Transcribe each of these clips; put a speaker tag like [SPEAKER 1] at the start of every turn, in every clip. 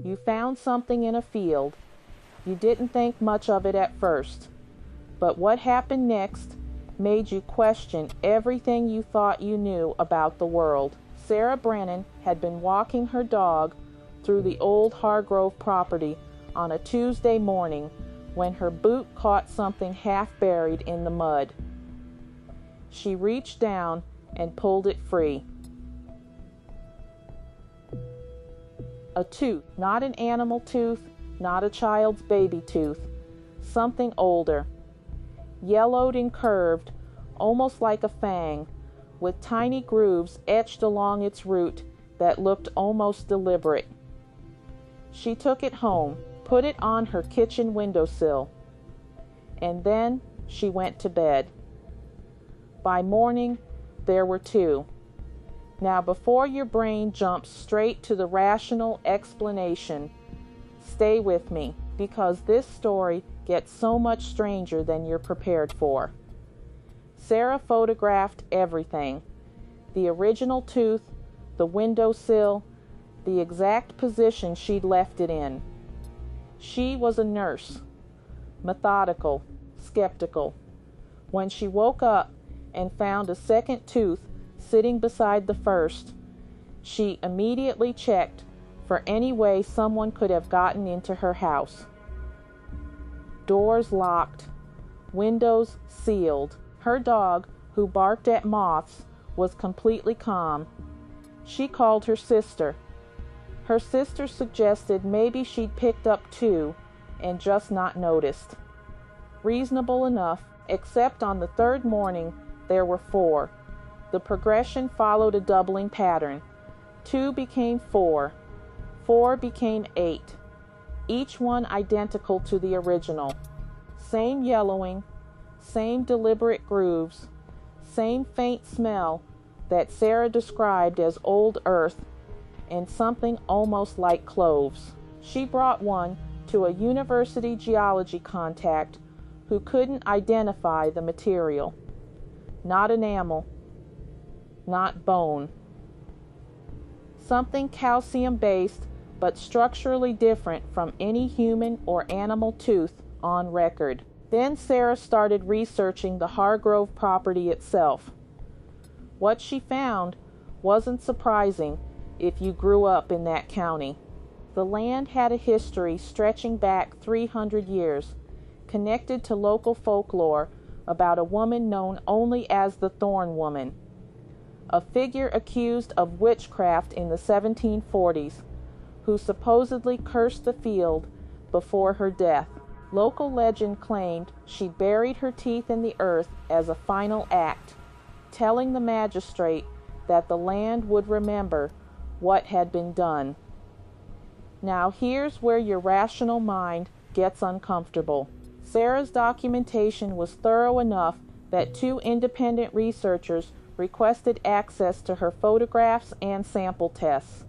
[SPEAKER 1] You found something in a field. You didn't think much of it at first. But what happened next made you question everything you thought you knew about the world. Sarah Brennan had been walking her dog through the old Hargrove property on a Tuesday morning when her boot caught something half buried in the mud. She reached down and pulled it free. A tooth, not an animal tooth, not a child's baby tooth, something older, yellowed and curved, almost like a fang, with tiny grooves etched along its root that looked almost deliberate. She took it home, put it on her kitchen windowsill, and then she went to bed. By morning, there were two. Now, before your brain jumps straight to the rational explanation, stay with me, because this story gets so much stranger than you're prepared for. Sarah photographed everything: the original tooth, the windowsill, the exact position she'd left it in. She was a nurse, methodical, skeptical. When she woke up and found a second tooth sitting beside the first, she immediately checked for any way someone could have gotten into her house. Doors locked, windows sealed. Her dog, who barked at moths, was completely calm. She called her sister. Her sister suggested maybe she'd picked up two and just not noticed. Reasonable enough, except on the third morning there were four. The progression followed a doubling pattern. 2 became 4. 4 became 8. Each one identical to the original. Same yellowing, same deliberate grooves, same faint smell that Sarah described as old earth, and something almost like cloves. She brought one to a university geology contact who couldn't identify the material. Not enamel, not bone. Something calcium-based, but structurally different from any human or animal tooth on record. Then Sarah started researching the Hargrove property itself. What she found wasn't surprising if you grew up in that county. The land had a history stretching back 300 years, connected to local folklore about a woman known only as the Thorn woman, a figure accused of witchcraft in the 1740s, who supposedly cursed the field before her death. Local legend claimed she buried her teeth in the earth as a final act, telling the magistrate that the land would remember what had been done. Now here's where your rational mind gets uncomfortable. Sarah's documentation was thorough enough that 2 independent researchers requested access to her photographs and sample tests.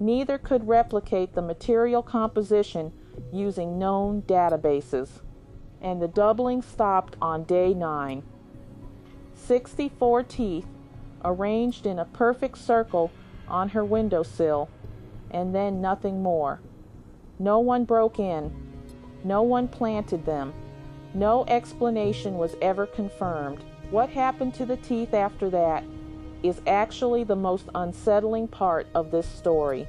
[SPEAKER 1] Neither could replicate the material composition using known databases, and the doubling stopped on day 9. 64 teeth arranged in a perfect circle on her windowsill, and then nothing more. No one broke in. No one planted them. No explanation was ever confirmed. What happened to the teeth after that is actually the most unsettling part of this story.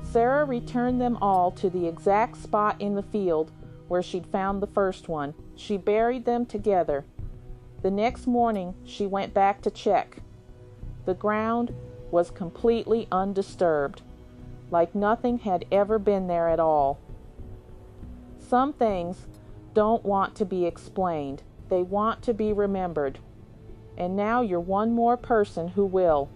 [SPEAKER 1] Sarah returned them all to the exact spot in the field where she'd found the first one. She buried them together. The next morning, she went back to check. The ground was completely undisturbed, like nothing had ever been there at all. Some things don't want to be explained. They want to be remembered. And now you're one more person who will.